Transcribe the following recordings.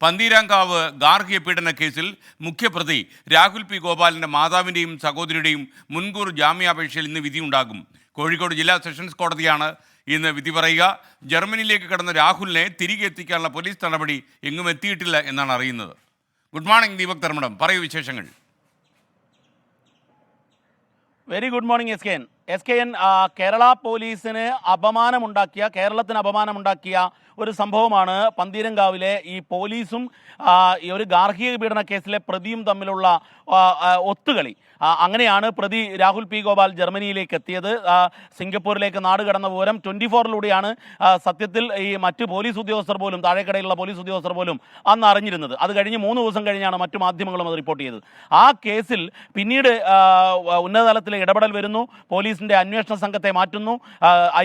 പന്തീരാങ്കാവ് ഗാർഹിക പീഡന കേസിൽ മുഖ്യപ്രതി രാഹുൽ പി ഗോപാലിൻ്റെ മാതാവിൻ്റെയും സഹോദരിയുടെയും മുൻകൂർ ജാമ്യാപേക്ഷയിൽ ഇന്ന് വിധിയുണ്ടാകും. കോഴിക്കോട് ജില്ലാ സെഷൻസ് കോടതിയാണ് ഇന്ന് വിധി പറയുക. ജർമ്മനിയിലേക്ക് കടന്ന രാഹുലിനെ തിരികെ എത്തിക്കാനുള്ള പോലീസ് നടപടി എങ്ങും എത്തിയിട്ടില്ല എന്നാണ് അറിയുന്നത്. ഗുഡ് മോർണിംഗ് ദീപക് ധർമ്മടം, പറയൂ വിശേഷങ്ങൾ. Very good morning S K N. Kerala പോലീസിന് കേരളത്തിന് അപമാനമുണ്ടാക്കിയ ഒരു സംഭവമാണ് പന്തീരങ്കാവിലെ ഈ പോലീസും ഈ ഒരു ഗാർഹിക പീഡന കേസിലെ പ്രതിയും തമ്മിലുള്ള ഒത്തുകളി. അങ്ങനെയാണ് പ്രതി രാഹുൽ പി ഗോപാൽ ജർമ്മനിയിലേക്ക് എത്തിയത്. സിംഗപ്പൂരിലേക്ക് നാട് കടന്ന വിവരം 24-ലൂടെയാണ് സത്യത്തിൽ ഈ മറ്റ് പോലീസ് ഉദ്യോഗസ്ഥർ പോലും, താഴേക്കടയിലുള്ള പോലീസ് ഉദ്യോഗസ്ഥർ പോലും അന്ന് അറിഞ്ഞിരുന്നത്. അത് കഴിഞ്ഞ് 3 ദിവസം കഴിഞ്ഞാണ് മറ്റു മാധ്യമങ്ങളും അത് റിപ്പോർട്ട് ചെയ്തത്. ആ കേസിൽ പിന്നീട് ഉന്നതതലത്തിലെ ഇടപെടൽ വരുന്നു. പോലീസിൻ്റെ അന്വേഷണ സംഘത്തെ മാറ്റുന്നു,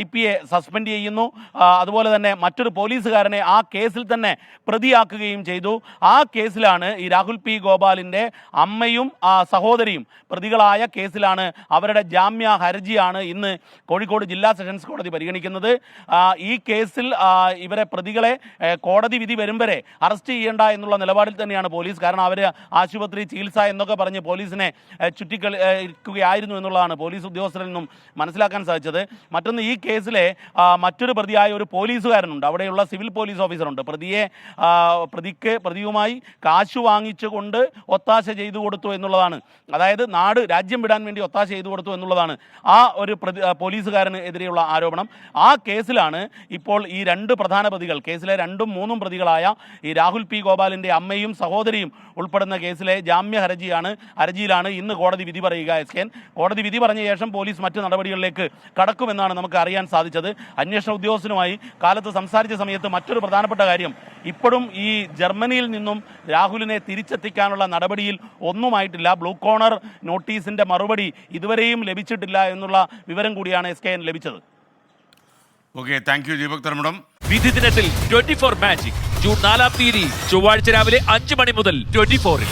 IP-യെ സസ്പെൻഡ് ചെയ്യുന്നു. അതുപോലെ തന്നെ മറ്റൊരു പോലീസുകാരനെ ആ കേസിൽ തന്നെ പ്രതിയാക്കുകയും ചെയ്തു. ആ കേസിലാണ് ഈ രാഹുൽ പി ഗോപാലിൻ്റെ അമ്മയും സഹോദരിയും പ്രതികളായ കേസിലാണ്. അവരുടെ ജാമ്യ ഹർജിയാണ് ഇന്ന് കോഴിക്കോട് ജില്ലാ സെഷൻസ് കോടതി പരിഗണിക്കുന്നത്. ഈ കേസിൽ ഇവരെ പ്രതികളെ കോടതി വിധി വരും വരെ അറസ്റ്റ് ചെയ്യേണ്ട എന്നുള്ള നിലപാടിൽ തന്നെയാണ് പോലീസ്. കാരണം അവർ ആശുപത്രി ചികിത്സ എന്നൊക്കെ പറഞ്ഞ് പോലീസിനെ ചുറ്റിക്കളിക്കുകയായിരുന്നു എന്നുള്ളതാണ് പോലീസ് ഉദ്യോഗസ്ഥരിൽ നിന്നും മനസ്സിലാക്കാൻ സാധിച്ചത്. മറ്റൊന്ന്, ഈ കേസിലെ മറ്റൊരു പ്രതിയായ ഒരു പോലീസുകാരനുണ്ട്, അവിടെയുള്ള സിവിൽ പോലീസ് ഓഫീസറുണ്ട്. പ്രതിയുമായി കാശ് വാങ്ങിച്ചുകൊണ്ട് ഒത്താശ ചെയ്തു കൊടുത്തു എന്നുള്ളതാണ്. അതായത് രാജ്യം വിടാൻ വേണ്ടി ഒത്താശ ചെയ്തു കൊടുത്തു എന്നുള്ളതാണ് ആ ഒരു പോലീസുകാരന് എതിരെയുള്ള ആരോപണം. ആ കേസിലാണ് ഇപ്പോൾ ഈ 2 പ്രധാന പ്രതികൾ, കേസിലെ 2ഉം 3ഉം പ്രതികളായ ഈ രാഹുൽ പി ഗോപാലിൻ്റെ അമ്മയും സഹോദരിയും ഉൾപ്പെടുന്ന കേസിലെ ജാമ്യ ഹർജിയിലാണ് ഇന്ന് കോടതി വിധി പറയുക. കോടതി വിധി പറഞ്ഞ ശേഷം പോലീസ് മറ്റ് നടപടികളിലേക്ക് കടക്കുമെന്നാണ് നമുക്ക് അറിയാൻ സാധിച്ചത്. അന്വേഷണ ഉദ്യോഗസ്ഥനുമായി കാലത്ത് സംസാരിച്ച സമയത്ത് മറ്റൊരു പ്രധാനപ്പെട്ട കാര്യം, ഇപ്പോഴും ഈ ജർമ്മനിയിൽ നിന്നും രാഹുലിനെ തിരിച്ചെത്തിക്കാനുള്ള നടപടിയിൽ ഒന്നുമായിട്ടില്ല. ബ്ലൂ കോർണർ നോട്ടീസിന്റെ മറുപടി ഇതുവരെയും ലഭിച്ചിട്ടില്ല എന്നുള്ള വിവരം കൂടിയാണ് SKN ലഭിച്ചത്. Okay, thank you Deepak Dharmadam. വിധി ദിനത്തിൽ 24 മാജിക് ജൂൺ 4 ചൊവ്വാഴ്ച രാവിലെ 5 മണി മുതൽ 24-ൽ.